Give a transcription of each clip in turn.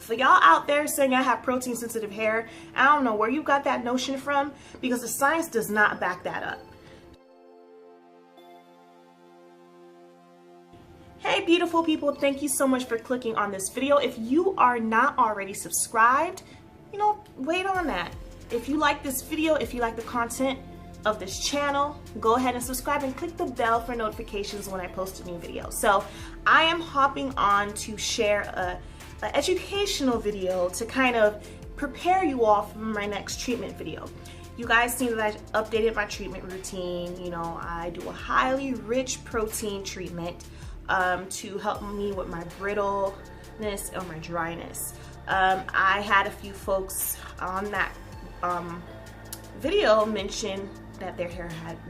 for y'all out there saying I have protein sensitive hair, I don't know where you got that notion from, because the science does not back that up. Hey beautiful people, thank you so much for clicking on this video. If you are not already subscribed, you know, wait on that. If you like this video, if you like the content of this channel, go ahead and subscribe and click the bell for notifications when I post a new video. So I am hopping on to share an educational video to kind of prepare you all for my next treatment video. You guys seen that I updated my treatment routine. You know, I do a highly rich protein treatment to help me with my brittleness or my dryness. I had a few folks on that video mention that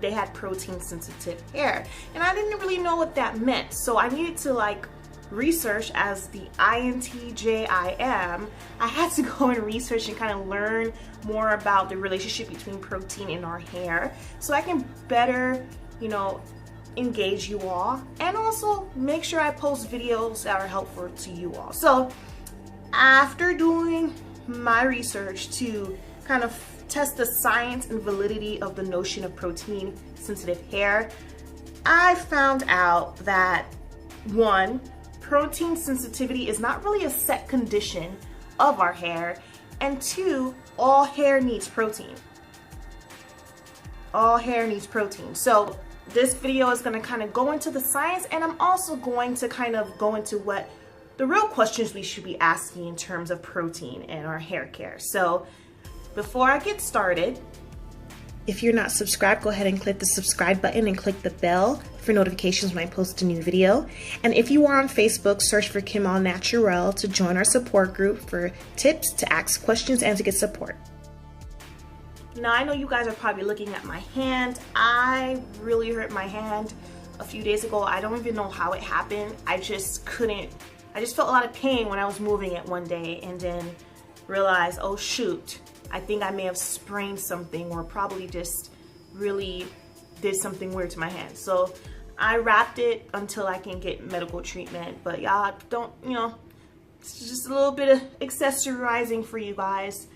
they had protein sensitive hair, and I didn't really know what that meant, so I needed to like research. As the INTJ I am, I had to go and research and kind of learn more about the relationship between protein in our hair so I can better, you know, engage you all, and also make sure I post videos that are helpful to you all. So after doing my research to kind of test the science and validity of the notion of protein sensitive hair, I found out that one, protein sensitivity is not really a set condition of our hair, and two, all hair needs protein. All hair needs protein. So this video is going to kind of go into the science, and I'm also going to kind of go into what the real questions we should be asking in terms of protein and our hair care. So before I get started, if you're not subscribed, go ahead and click the subscribe button and click the bell for notifications when I post a new video. And if you are on Facebook, search for All Naturelle to join our support group for tips, to ask questions, and to get support. Now, I know you guys are probably looking at my hand. I really hurt my hand a few days ago. I don't even know how it happened. I just felt a lot of pain when I was moving it one day, and then realized, oh shoot, I think I may have sprained something, or probably just really did something weird to my hand. So I wrapped it until I can get medical treatment. But y'all don't, you know, it's just a little bit of accessorizing for you guys.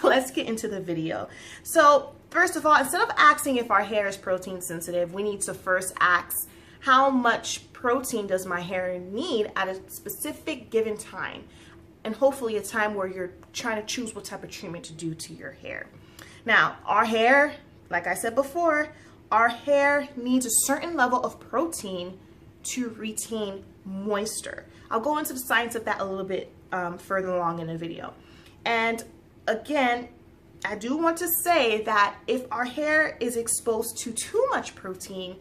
Let's get into the video. So first of all, instead of asking if our hair is protein sensitive, we need to first ask, how much protein does my hair need at a specific given time? And hopefully a time where you're trying to choose what type of treatment to do to your hair. Now, our hair, like I said before, our hair needs a certain level of protein to retain moisture. I'll go into the science of that a little bit further along in the video. And again, I do want to say that if our hair is exposed to too much protein,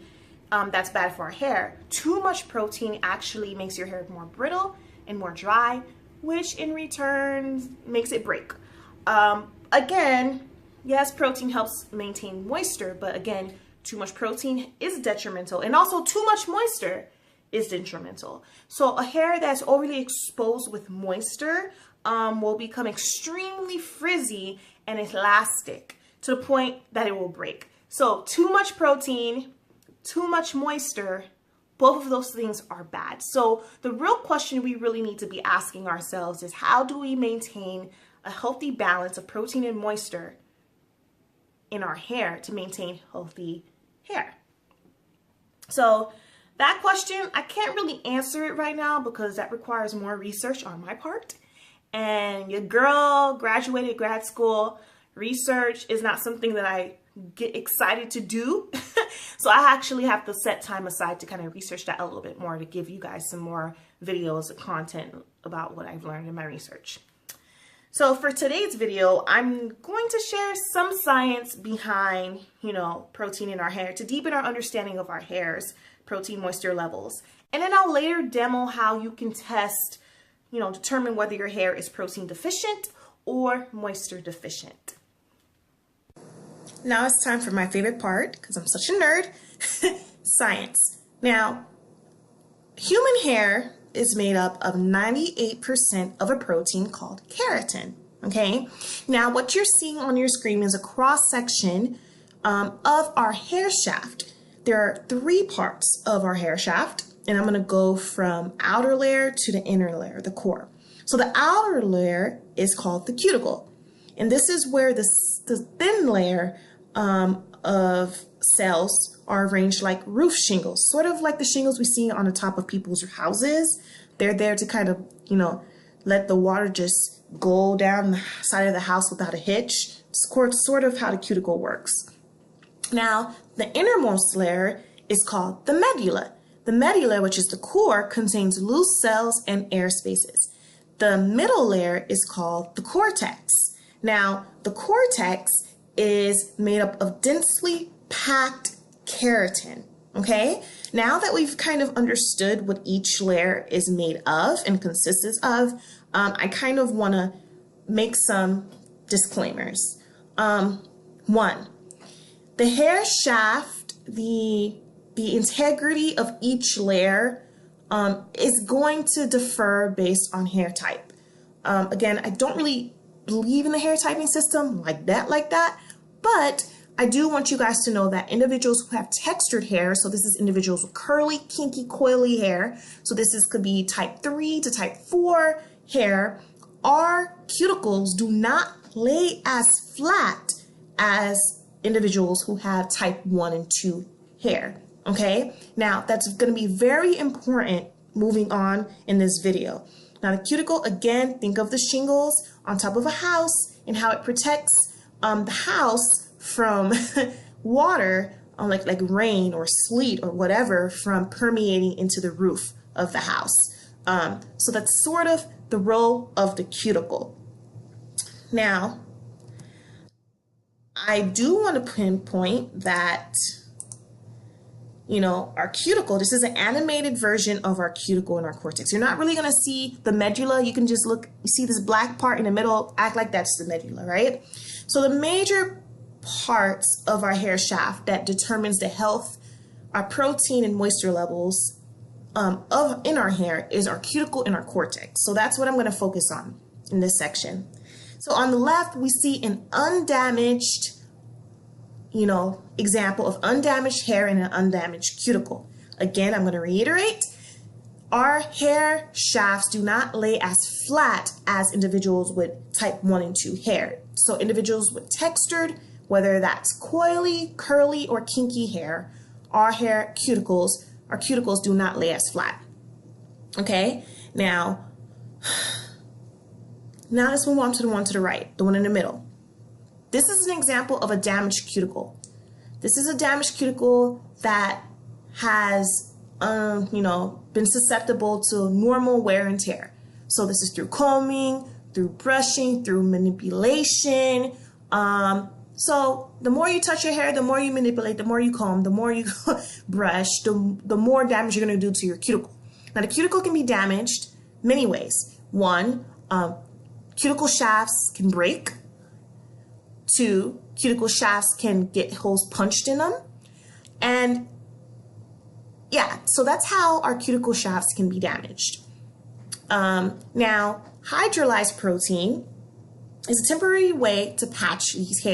that's bad for our hair. Too much protein actually makes your hair more brittle and more dry, which in return makes it break. Again, yes, protein helps maintain moisture, but again, too much protein is detrimental, and also too much moisture is detrimental. So a hair that's overly exposed with moisture will become extremely frizzy and elastic to the point that it will break. So too much protein, too much moisture, both of those things are bad. So the real question we really need to be asking ourselves is, how do we maintain a healthy balance of protein and moisture in our hair to maintain healthy hair? So that question, I can't really answer it right now because that requires more research on my part. And your girl graduated grad school. Research is not something that I get excited to do. So I actually have to set time aside to kind of research that a little bit more, to give you guys some more videos and content about what I've learned in my research. So for today's video, I'm going to share some science behind, you know, protein in our hair to deepen our understanding of our hair's protein moisture levels. And then I'll later demo how you can test, you know, determine whether your hair is protein deficient or moisture deficient. Now it's time for my favorite part, because I'm such a nerd, science. Now, human hair is made up of 98% of a protein called keratin, okay? Now, what you're seeing on your screen is a cross-section of our hair shaft. There are 3 parts of our hair shaft, and I'm gonna go from outer layer to the inner layer, the core. So the outer layer is called the cuticle. And this is where the thin layer of cells are arranged like roof shingles, sort of like the shingles we see on the top of people's houses. They're there to kind of, let the water just go down the side of the house without a hitch. It's sort of how the cuticle works. Now, the innermost layer is called the medulla. The medulla, which is the core, contains loose cells and air spaces. The middle layer is called the cortex. Now, the cortex is made up of densely packed keratin, okay? Now that we've kind of understood what each layer is made of and consists of, I kind of want to make some disclaimers. One, the hair shaft, the integrity of each layer is going to differ based on hair type. Again, I don't really believe in the hair typing system like that, but I do want you guys to know that individuals who have textured hair, so this is individuals with curly, kinky, coily hair, so could be type 3 to type 4 hair, our cuticles do not lay as flat as individuals who have type 1 and 2 hair, okay? Now, that's going to be very important moving on in this video. Now, the cuticle, again, think of the shingles on top of a house and how it protects the house from water, like rain or sleet or whatever, from permeating into the roof of the house. So that's sort of the role of the cuticle. Now, I do want to pinpoint that, our cuticle, this is an animated version of our cuticle and our cortex. You're not really going to see the medulla. You can just look, you see this black part in the middle, act like that's the medulla, right? So the major parts of our hair shaft that determines the health, our protein and moisture levels in our hair is our cuticle and our cortex. So that's what I'm going to focus on in this section. So on the left, we see an undamaged, example of undamaged hair and an undamaged cuticle. Again, I'm going to reiterate, our hair shafts do not lay as flat as individuals with type 1 and 2 hair. So individuals with textured, whether that's coily, curly, or kinky hair, our cuticles do not lay as flat. Okay, now let's move on to the one to the right, the one in the middle. This is an example of a damaged cuticle. This is a damaged cuticle that has, been susceptible to normal wear and tear. So this is through combing, through brushing, through manipulation. So the more you touch your hair, the more you manipulate, the more you comb, the more you brush, the more damage you're going to do to your cuticle. Now, the cuticle can be damaged many ways. One, cuticle shafts can break. 2, cuticle shafts can get holes punched in them. And yeah, so that's how our cuticle shafts can be damaged. Now, hydrolyzed protein is a temporary way to patch these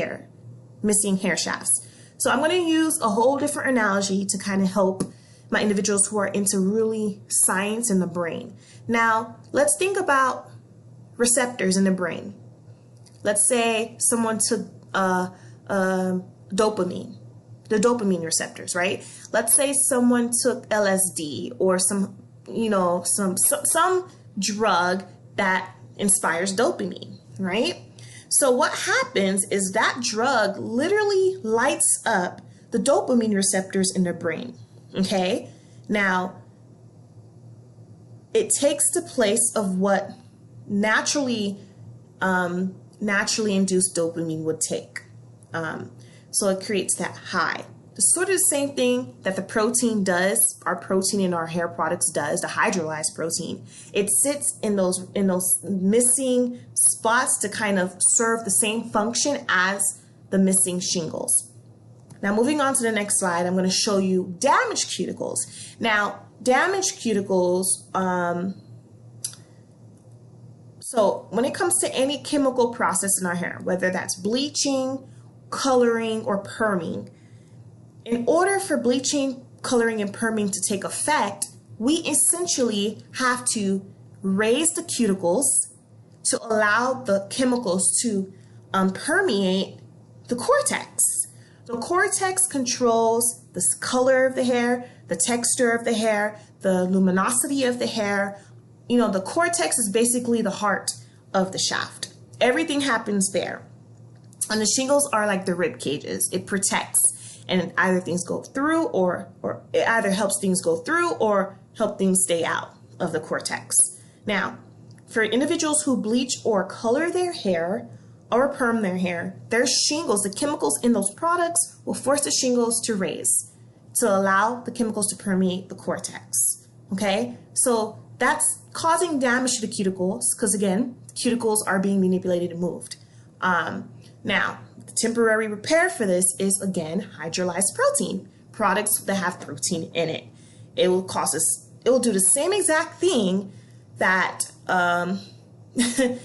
missing hair shafts. So I'm going to use a whole different analogy to kind of help my individuals who are into really science in the brain. Now, let's think about receptors in the brain. Let's say someone took dopamine, the dopamine receptors, right? Let's say someone took LSD or some drug that inspires dopamine, right? So what happens is that drug literally lights up the dopamine receptors in the brain, okay? Now, it takes the place of what naturally induced dopamine would take. So it creates that high. It's sort of the same thing that the protein does, our protein in our hair products does, the hydrolyzed protein. It sits in those missing spots to kind of serve the same function as the missing shingles. Now, moving on to the next slide, I'm going to show you damaged cuticles. Now, damaged cuticles, so when it comes to any chemical process in our hair, whether that's bleaching, coloring, or perming, in order for bleaching, coloring, and perming to take effect, we essentially have to raise the cuticles to allow the chemicals to permeate the cortex. The cortex controls the color of the hair, the texture of the hair, the luminosity of the hair. You know, the cortex is basically the heart of the shaft. Everything happens there. And the shingles are like the rib cages. It protects, and either things go through or it either helps things go through or help things stay out of the cortex. Now, for individuals who bleach or color their hair or perm their hair, their shingles, the chemicals in those products will force the shingles to raise to allow the chemicals to permeate the cortex. Okay, so that's causing damage to the cuticles because, again, cuticles are being manipulated and moved. Now, the temporary repair for this is, again, hydrolyzed protein, products that have protein in it. It will do the same exact thing that the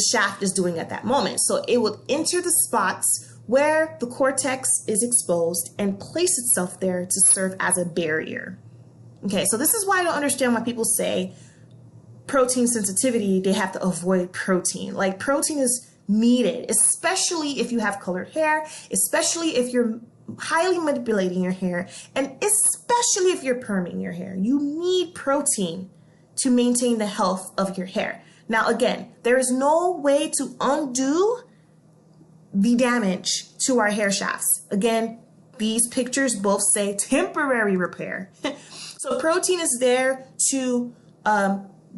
shaft is doing at that moment. So it will enter the spots where the cortex is exposed and place itself there to serve as a barrier. Okay, so this is why I don't understand why people say protein sensitivity, they have to avoid protein. Like, protein is needed, especially if you have colored hair, especially if you're highly manipulating your hair, and especially if you're perming your hair. You need protein to maintain the health of your hair. Now, again, there is no way to undo the damage to our hair shafts. Again, these pictures both say temporary repair. So protein is there to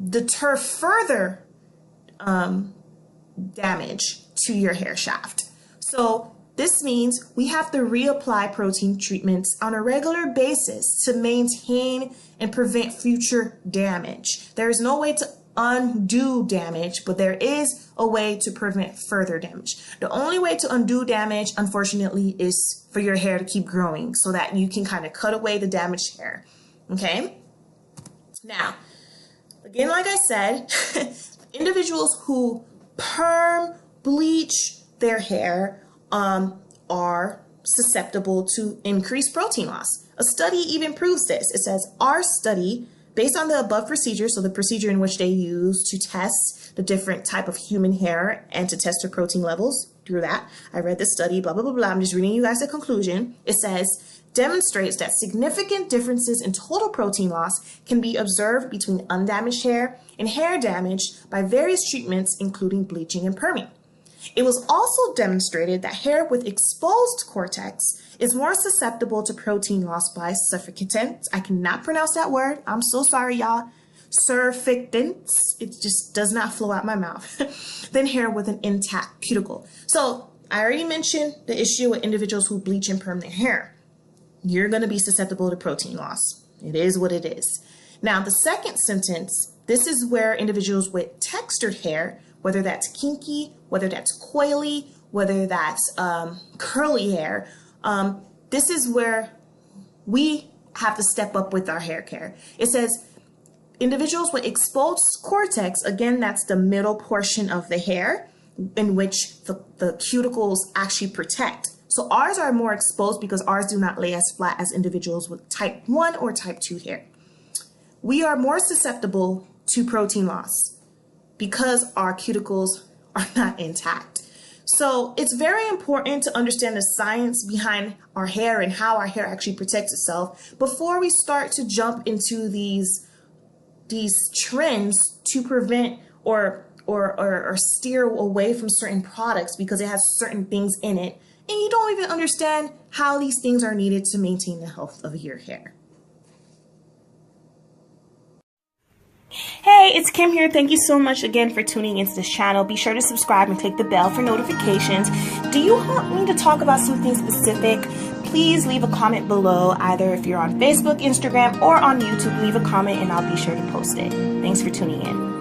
deter further damage to your hair shaft. So this means we have to reapply protein treatments on a regular basis to maintain and prevent future damage. There is no way to undo damage, but there is a way to prevent further damage. The only way to undo damage, unfortunately, is for your hair to keep growing so that you can kind of cut away the damaged hair. Okay? Now, again, like I said, individuals who perm, bleach their hair are susceptible to increased protein loss. A study even proves this. It says, our study, based on the above procedure, so the procedure in which they use to test the different type of human hair and to test their protein levels, through that, I read this study, blah, blah, blah, blah. I'm just reading you guys the conclusion. It says, demonstrates that significant differences in total protein loss can be observed between undamaged hair and hair damaged by various treatments, including bleaching and perming. It was also demonstrated that hair with exposed cortex is more susceptible to protein loss by surfactants. I cannot pronounce that word. I'm so sorry, y'all. Surfactants. It just does not flow out my mouth. Than hair with an intact cuticle. So I already mentioned the issue with individuals who bleach and perm their hair. You're going to be susceptible to protein loss. It is what it is. Now, the second sentence, this is where individuals with textured hair, whether that's kinky, whether that's coily, whether that's curly hair, this is where we have to step up with our hair care. It says individuals with exposed cortex, again, that's the middle portion of the hair in which the cuticles actually protect. So ours are more exposed because ours do not lay as flat as individuals with type 1 or type 2 hair. We are more susceptible to protein loss because our cuticles are not intact. So it's very important to understand the science behind our hair and how our hair actually protects itself before we start to jump into these trends to prevent or steer away from certain products because it has certain things in it and you don't even understand how these things are needed to maintain the health of your hair. Hey, it's Kim here. Thank you so much again for tuning into this channel. Be sure to subscribe and click the bell for notifications. Do you want me to talk about something specific? Please leave a comment below, either if you're on Facebook, Instagram, or on YouTube. Leave a comment and I'll be sure to post it. Thanks for tuning in.